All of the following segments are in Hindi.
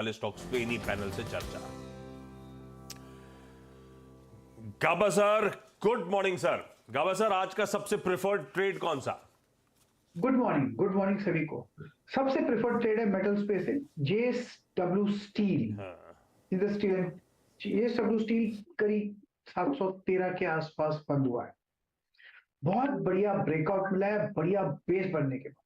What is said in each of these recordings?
वाले स्टॉक्स पे इन्हीं पैनल से चर्चा। गाबा सर, गुड मॉर्निंग सर। गाबा सर, आज का सबसे प्रेफर्ड ट्रेड कौन सा? गुड मॉर्निंग सभी को। सबसे प्रेफर्ड ट्रेड है मेटल स्पेस है, जेएसडब्ल्यू स्टील। हाँ। जेएसडब्ल्यू स्टील करीब 713 के आसपास बंद हुआ है। बहुत बढ़िया ब्रेकआउट मिला है, बढ़िया बेस बनने के बाद।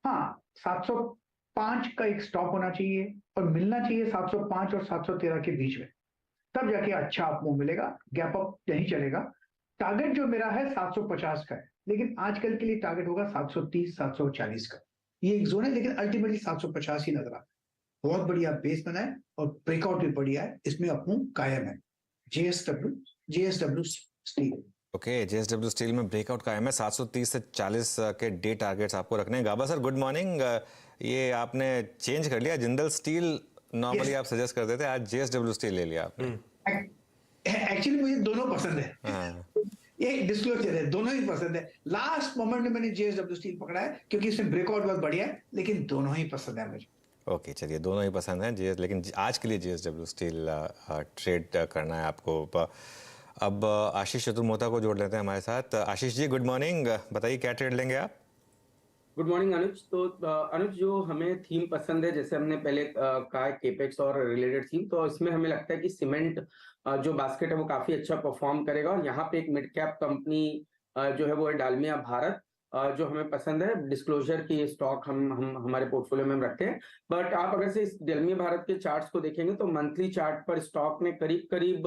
हाँ, 705 का एक स्टॉप होना चाहिए और मिलना चाहिए 705 और 713 के बीच में, तब जाके अच्छा अप मूव मिलेगा, गैप अप नहीं चलेगा। टारगेट जो मेरा है 750 का है, लेकिन आजकल के लिए टारगेट होगा 730 740 का। ये एक जोन है, लेकिन अल्टीमेटली 750 ही नजर आता है। बहुत बढ़िया बेस बना है और ब्रेकआउट भी बढ़िया है, इसमें अप मूव कायम है। JSW steel. Okay, JSW steel में ब्रेकआउट कायम है। 730 से 40 के डे टारगेट्स आपको रखने हैं। गाबा सर, गुड मॉर्निंग। ये आपने चेंज कर लिया, जिंदल स्टील नॉर्मली आप सजेस्ट करते थे, आज जेएसडब्ल्यू स्टील ले लिया आपने। एक्चुअली मुझे दोनों पसंद है। हाँ। ये डिस्क्लोजर है, दोनों ही पसंद है। लास्ट मोमेंट में मैंने जेएसडब्ल्यू स्टील पकड़ा है क्योंकि इसमें ब्रेकआउट बहुत बढ़िया है, लेकिन दोनों ही पसंद है मुझे। ओके, चलिए, दोनों ही पसंद हैं जेएस, लेकिन आज के लिए जेएसडब्ल्यू स्टील ट्रेड करना है आपको। अब आशीष चतुर्मोता को जोड़ लेते हैं हमारे साथ। आशीष जी, गुड मॉर्निंग। बताइए क्या ट्रेड लेंगे आप? गुड मॉर्निंग अनुज। तो अनुज, जो हमें थीम पसंद है, जैसे हमने पहले कहा केपेक्स और रिलेटेड थीम, तो इसमें हमें लगता है कि सीमेंट जो बास्केट है वो काफी अच्छा परफॉर्म करेगा। और यहाँ पे एक मिड कैप कंपनी जो है वो है डालमिया भारत, जो हमें पसंद है। डिस्क्लोजर की स्टॉक हम हमारे पोर्टफोलियो में हम रखते हैं। बट आप अगर से इस डालमिया भारत के चार्ट्स को देखेंगे तो मंथली चार्ट पर स्टॉक ने करीब करीब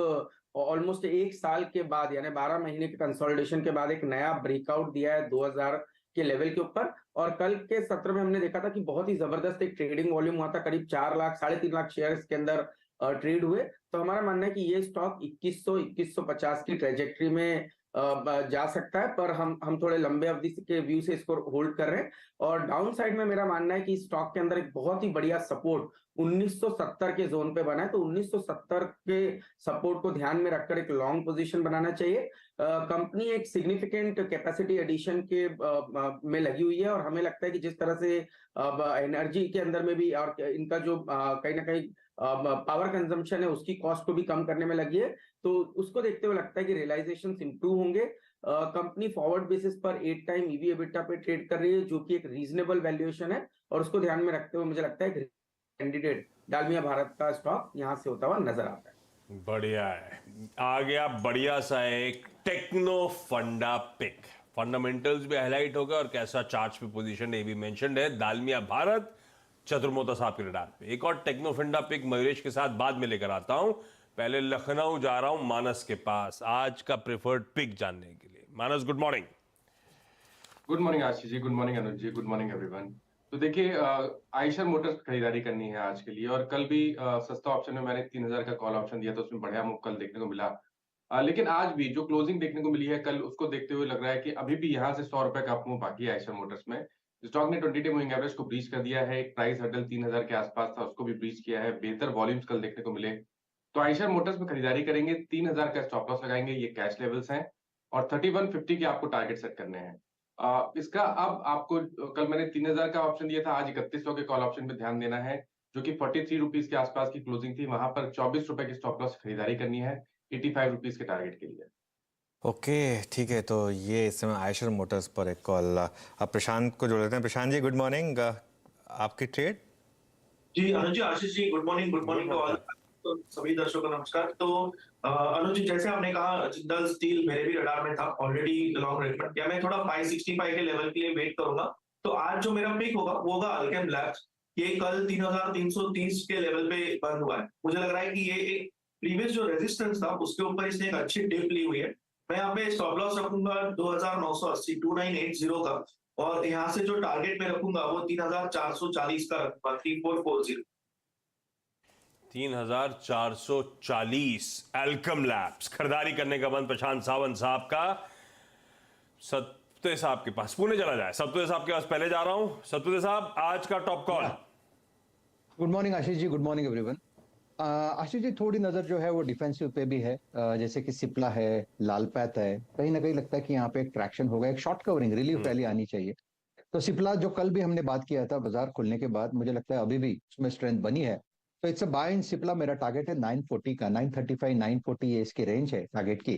ऑलमोस्ट एक साल के बाद, यानी 12 महीने के कंसोलिडेशन के बाद एक नया ब्रेकआउट दिया है 2000 के लेवल के ऊपर। और कल के सत्र में हमने देखा था कि बहुत ही जबरदस्त एक ट्रेडिंग वॉल्यूम हुआ था, करीब 4 लाख 3.5 लाख शेयर के अंदर ट्रेड हुए। तो हमारा मानना है कि ये स्टॉक 2100-2150 की ट्रेजेक्ट्री में जा सकता है, पर हम थोड़े लंबे अवधि के व्यू से इसको होल्ड कर रहे हैं। और डाउन साइड में मेरा मानना है कि स्टॉक के अंदर एक बहुत ही बढ़िया सपोर्ट 1970 के जोन पे बना है, तो 1970 के सपोर्ट को ध्यान में रखकर एक लॉन्ग पोजीशन बनाना चाहिए। कंपनी एक सिग्निफिकेंट कैपेसिटी एडिशन के में लगी हुई है, और हमें लगता है कि जिस तरह से एनर्जी के अंदर में भी और इनका जो कहीं ना कहीं पावर कंजम्पशन है उसकी कॉस्ट को भी कम करने में लगी है, तो उसको देखते हुए लगता है कि रियलाइजेशन इंप्रूव होंगे। कंपनी फॉरवर्ड बेसिस पर 8 टाइम ईवी एबिटा पे ट्रेड कर रही है, जो कि एक रीजनेबल वैल्यूएशन है, और उसको ध्यान में रखते हुए मुझे लगता है कि कैंडिडेट डालमिया भारत का स्टॉक यहां से होता हुआ नजर आता है। बढ़िया है, आ गया बढ़िया सा एक टेक्नो फंडा पिक। फंडामेंटल्स भी हाईलाइट हो गए और कैसा चार्ट पे पोजीशन है ये भी मेंशन्ड है। डालमिया भारत चतुर्मोता साहब के रडार पे एक और टेक्नो फंडा पिक मयूरेश के साथ बाद में लेकर आता हूं। पहले लखनऊ जा रहा हूं मानस के पास आज का प्रेफर्ड पिक जानने के लिए। मानस, good morning. Good morning Ashish ji, good morning Anuj ji, good morning everyone. तो देखिए, आयशर मोटर्स खरीदारी करनी है आज के लिए, और कल भी सस्ता ऑप्शन में मैंने 3000 का कॉल ऑप्शन दिया था, उसमें बढ़िया मूव कल देखने को मिला। लेकिन आज भी जो क्लोजिंग देखने को मिली है कल, उसको देखते हुए लग रहा है कि अभी भी यहाँ से 100 रुपए का अप मूव बाकी है आयशर मोटर्स में। स्टॉक ने 20 डे मूविंग एवरेज को ब्रीच कर दिया है। एक प्राइस हर्डल 3000 के आसपास था, उसको भी ब्रीच किया है। बेहतर वॉल्यूम्स कल देखने को मिले, तो आयशर मोटर्स में खरीदारी करेंगे। 3000 का स्टॉप लॉस लगाएंगे, ये कैश लेवल्स हैं, और 3150 के आपको टारगेट सेट करने हैं। इसका अब आपको, कल मैंने 3000 का ऑप्शन दिया था, आज 3100 के कॉल ऑप्शन पे ध्यान देना है, जो कि 43 रुपीज के आसपास की क्लोजिंग थी। वहां पर 24 रुपए की स्टॉप लॉस खरीदारी करनी है 85 रुपीज के टारगेट के लिए। ओके, ठीक है, तो ये इस समय आयशर मोटर्स पर एक कॉल। अब प्रशांत को जोड़ लेते हैं। Prashant ji, good morning. आपकी ट्रेड? जी Anuj ji, Ashish ji, good morning to all. तो सभी दर्शकों को नमस्कार। तो अनुज जी, जैसे आपने कहा जिंदल स्टील मेरे भी रडार में था, ऑलरेडी लॉन्ग रेफर किया। मैं थोड़ा 565 के लेवल के लिए वेट करूंगा। तो आज जो मेरा पिक होगा वो होगा अल्केम लैब्स। ये कल 3330 के लेवल पे बंद हुआ है। मुझे लग रहा है कि ये एक प्रीवियस जो रेजिस्टेंस था उसके ऊपर इसने एक अच्छी डिप ली हुई है। मैं यहाँ पे स्टॉप लॉस रखूंगा 2980 2980 का, और यहाँ से जो टारगेट में रखूंगा वो 3440 का रखूंगा, 3440। 3440 एल्कम लैब्स खरीदारी करने का मन प्रशांत सावंत साहब का। सत्ते साहब के पास पुणे चला जाए। सत्ते साहब के पास पहले जा रहा हूं। सत्ते साहब, आज का top call. Good morning Ashish ji, good morning everyone. Ashish ji, थोड़ी नजर जो है वो डिफेंसिव पे भी है। जैसे कि सिप्ला है, लालपैत है, कहीं ना कहीं लगता है कि यहाँ पे एक ट्रैक्शन होगा, एक शॉर्ट कवरिंग रिलीफ रैली आनी चाहिए। तो सिप्ला जो कल भी हमने बात किया था बाजार खुलने के बाद, मुझे लगता है अभी भी उसमें स्ट्रेंथ बनी है। तो इट्स अ बाय इन सिप्ला। मेरा टारगेट है 940 का, 935 940 ये इसकी रेंज है टारगेट की।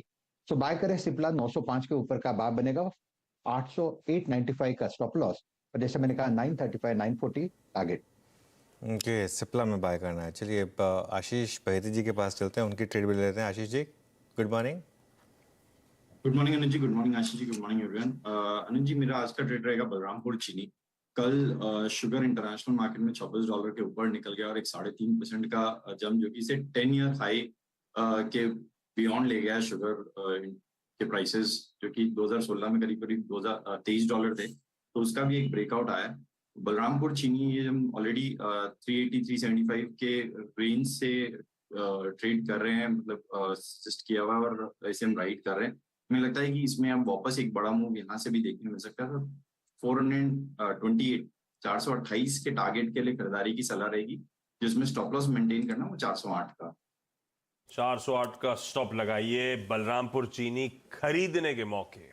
सो बाय करें सिप्ला। 905 के ऊपर का बाय बनेगा। 800 895 का स्टॉप लॉस, और जैसे मैंने कहा 935 940 टारगेट। ओके, सिप्ला में बाय करना है। चलिए आशीष बहेती जी के पास चलते हैं, उनकी ट्रेड भी लेते हैं। आशीष ji good morning. Good morning Anuj ji, good morning Ashish ji, good morning everyone. अनुज जी, मेरा आज का ट्रेड रहेगा बलरामपुर चीनी। कल शुगर इंटरनेशनल मार्केट में $26 के ऊपर निकल गया और एक 3.5% का जंप जो कि इसे 10 ईयर हाई के बियॉन्ड ले गया है शुगर के प्राइसेस, जो कि 2016 में करीब करीब $23 थे, तो उसका भी एक ब्रेकआउट आया। बलरामपुर चीनी ये हम ऑलरेडी 380 375 के रेंज से ट्रेड कर रहे हैं, मतलब सजेस्ट किया हुआ है और इसे हम राइड कर रहे हैं। मुझे लगता है कि इसमें अब वापस एक बड़ा मूव यहाँ से भी देखने को मिल सकता है। 428 428 के टारगेट के लिए खरीदारी की सलाह रहेगी, जिसमें स्टॉप लॉस मेंटेन करना वो 408 का। 408 का स्टॉप लगाइए। बलरामपुर चीनी खरीदने के मौके।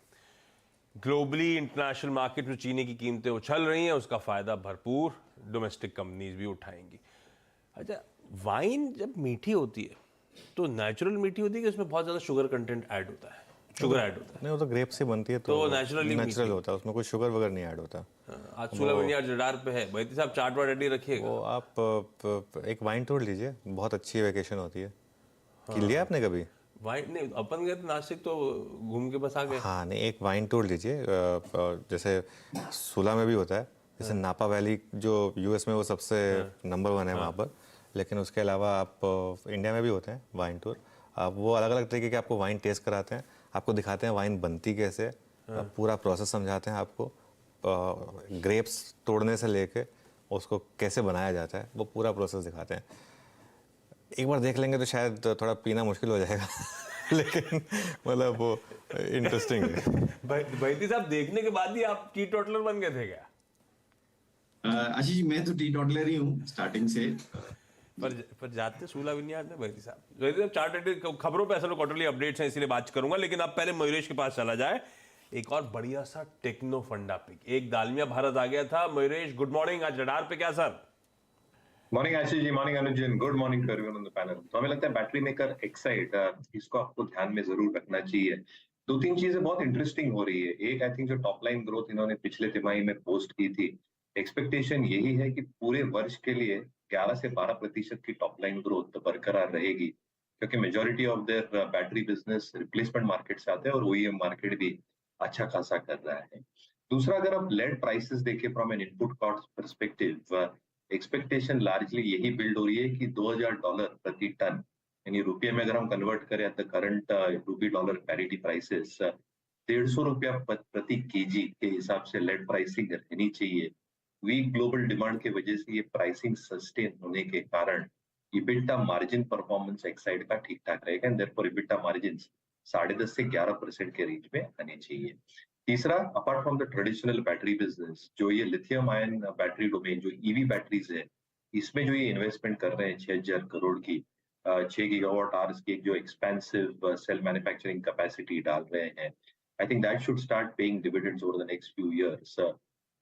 ग्लोबली इंटरनेशनल मार्केट में चीनी की कीमतें उछल रही हैं, उसका फायदा भरपूर डोमेस्टिक कंपनीज भी उठाएंगी। अच्छा, वाइन जब मीठी होती है तो नेचुरल मीठी होती है कि उसमें बहुत ज्यादा शुगर कंटेंट ऐड होता है? शुगर ऐड होता है? नहीं, वो तो ग्रेप से बनती है तो नेचुरली नेचुरल होता है, उसमें कोई शुगर वगैरह नहीं ऐड होता। आज सूला विनयार्ड रडार पे है। बहेती साहब चार्ट वार्ट रेडी रखिएगा। वो आप एक वाइन टूर लीजिए, बहुत अच्छी वेकेशन होती है। कि लिया आपने कभी वाइन? नहीं, अपन गए थे नासिक तो घूम के बस आ गए। हाँ, नहीं, एक वाइन टूर लीजिए। जैसे सूला में भी होता है, जैसे नापा वैली जो यूएस में वो सबसे नंबर 1 है वहाँ पर, लेकिन उसके अलावा आप इंडिया में भी होते हैं वाइन टूर। आप वो अलग अलग तरीके के आपको वाइन टेस्ट कराते हैं, आपको दिखाते हैं वाइन बनती कैसे, पूरा प्रोसेस समझाते हैं आपको। ग्रेप्स तोड़ने से लेके उसको कैसे बनाया जाता है वो पूरा प्रोसेस दिखाते हैं। एक बार देख लेंगे तो शायद थोड़ा पीना मुश्किल हो जाएगा लेकिन मतलब वो इंटरेस्टिंग है। बहेती साहब, देखने के बाद ही आप टी टोटलर बन गए थे क्या? आशीष जी, मैं तो टी टॉटलर ही हूँ स्टार्टिंग से। पर जाते सूला विनयार्ड ने बहेती साहब चार्ट रेडी खबरों पे असल क्वार्टरली अपडेट्स हैं, इसलिए बात करूंगा, लेकिन अब पहले मयूरेश के पास चला जाए। एक और बढ़िया सा टेक्नो फंडा पिक, एक दालमिया भारत आ गया था। Mayuresh good morning. आज रडार पे क्या sir? Morning Ashish ji, morning Anuj ji, good morning to everyone on the panel. तो हमें लगता है बैटरी मेकर एक्साइड, इसको आपको ध्यान में जरूर रखना चाहिए। 2-3 चीजें बहुत इंटरेस्टिंग हो रही है। एक, आई थिंक जो टॉप लाइन ग्रोथ इन्होंने पिछले तिमाही में पोस्ट की थी, एक्सपेक्टेशन यही है कि पूरे वर्ष के लिए 11 से 12% की टॉप लाइन ग्रोथ बरकरार रहेगी, क्योंकि majority of their battery business replacement market से आते हैं और ओईएम मार्केट भी अच्छा खासा कर रहा है। दूसरा, अगर आप लेड प्राइसेस देखें from N input cost perspective, expectation largely यही बिल्ड हो रही है कि $2,000 प्रति टन, यानी रुपये में अगर हम कन्वर्ट करें एट द करंट रूपी डॉलर पैरिटी प्राइसेस, ₹150 प्रति केजी के हिसाब से लेड प्राइसिंग रहनी चाहिए। वीक ग्लोबल डिमांड के वजह से ये प्राइसिंग सस्टेन होने के कारण इबिटा मार्जिन परफॉर्मेंस एक्साइड का ठीक ठाक रहेगा, एंड देयरफॉर इबिटा मार्जिन 10.5 से 11% के रेंज में आने चाहिए। तीसरा, apart from the traditional battery business, जो ये लिथियम आयन बैटरी डोमेन जो ईवी बैटरीज है, इसमें जो ये इन्वेस्टमेंट कर रहे हैं 6,000 करोड़ की, 6 गीगावाट आवर्स की एक जो एक्सपेंसिव सेल मैन्युफैक्चरिंग कैपेसिटी डाल रहे हैं, I think that should start paying dividends over the next few years,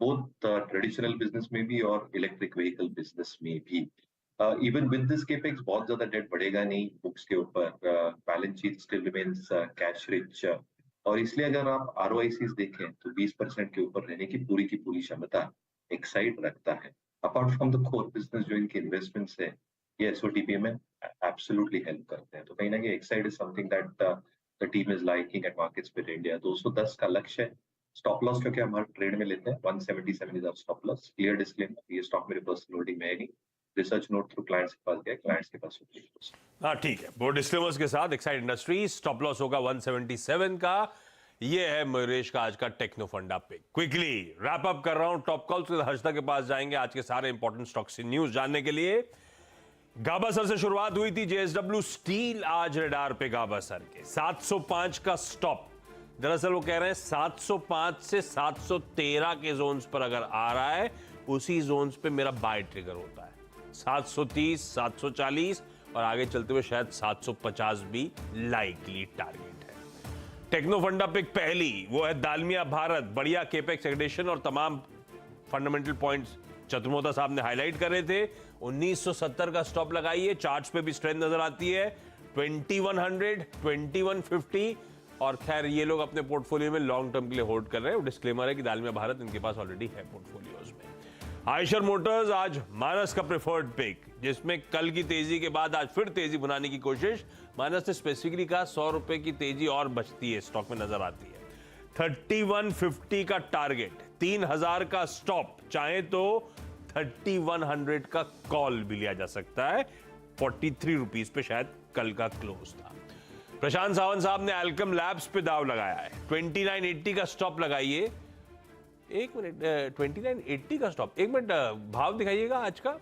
both traditional business में भी और इलेक्ट्रिक व्हीकल बिजनेस में भी। इवन विद दिस केपेक्स बहुत ज्यादा डेट बढ़ेगा नहीं बुक्स के ऊपर, balance sheet still remains cash rich, और इसलिए अगर आप आरओआईसीज देखें तो 20% के ऊपर रहने की पूरी क्षमता एक्साइड रखता है। Apart from the core business जो इनके इन्वेस्टमेंट्स है, ये एसओटीपी में एब्सोल्युटली हेल्प करते हैं। तो कहीं ना कहीं Exide is something that the team is liking eight market spirit India. 210 का लक्ष्य है। स्टॉप लॉस क्योंकि हम हर ट्रेड में लेते हैं 177 is our stop loss. Clear disclaimer, ये स्टॉक मेरे पर्सनल होल्डिंग में है नहीं, रिसर्च नोट थ्रू क्लाइंट्स के पास गया, क्लाइंट्स के पास। हाँ ठीक है, वो डिस्क्लेमर्स के साथ एक्साइड इंडस्ट्रीज स्टॉप लॉस होगा 177 का। ये है मयूरेश का आज का टेक्नो फंडा पिक। क्विकली रैप अप कर रहा हूं टॉप कॉल्स, हर्षदा के पास जाएंगे आज के सारे इंपॉर्टेंट स्टॉक्स की न्यूज जानने के लिए। गाबा सर से शुरुआत हुई थी। जेएसडब्ल्यू स्टील आज रडार पे गाबा सर के 705 का स्टॉप। दरअसल वो कह रहे हैं 705 से 713 के जोन्स पर अगर आ रहा है, उसी जोन्स पे मेरा बाय ट्रिगर होता है। 730, 740 और आगे चलते हुए शायद 750 भी लाइकली टारगेट है। टेक्नो फंडा पिक पहली वो है दालमिया भारत। बढ़िया केपेक्स एडिशन और तमाम फंडामेंटल पॉइंट्स चतुर्मोता साहब ने हाईलाइट कर रहे थे। 1970 का स्टॉप लगाइए, चार्ट्स पे भी स्ट्रेंथ नजर आती है। 2100, 2150, और खैर ये लोग अपने पोर्टफोलियो में लॉन्ग टर्म के लिए होल्ड कर रहे हैं। वो डिस्क्लेमर है कि दालमिया भारत इनके पास ऑलरेडी है पोर्टफोलियोज में। आयशर मोटर्स आज मानस का प्रेफर्ड पिक, जिसमें कल की तेजी के बाद आज फिर तेजी बनाने की कोशिश। मानस ने स्पेसिफिकली कहा 100 रुपए की तेजी और बचती है, स्टॉक में नजर आती है। 3150 का टारगेट, 3000 का स्टॉप, चाहे तो 3100 का कॉल भी लिया जा सकता है। 43 रुपीज पे शायद कल का क्लोज था। प्रशांत सावंत साहब ने एल्केम लैब्स पे दाव लगाया है। 2980 का स्टॉप लगाइए। एक मिनट, 2980 का स्टॉप, एक मिनट भाव दिखाइएगा आज का।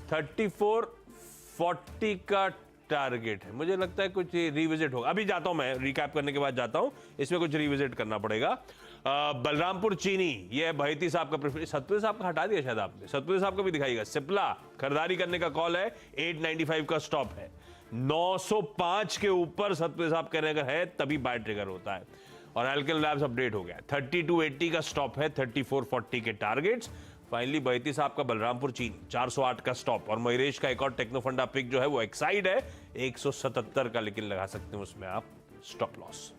3440 का टारगेट है। मुझे लगता है कुछ रिविजिट होगा, अभी जाता हूं मैं, रिकैप करने के बाद जाता हूं, इसमें कुछ रिविजिट करना पड़ेगा। बलरामपुर चीनी, ये बहती साहब का प्रेफरेंस, सतपुर साहब का हटा दिया शायद आपने, सतपुर साहब का भी दिखाइएगा। सिप्ला खरीदारी करने का कॉल है, 895 का स्टॉप है। 905 के ऊपर सतपुर साहब कहने का है तभी बाय ट्रिगर होता है। और एल्केम लैब्स अपडेट हो गया, 3280 का स्टॉप है, 3440 के टारगेट्स। फाइनली बहती साहब का बलरामपुर चीनी 408 का स्टॉप, और मयूरेश का एक और टेक्नोफंडा पिक जो है वो एक्साइड है 177 का, लेकिन लगा सकते हैं उसमें आप स्टॉप लॉस।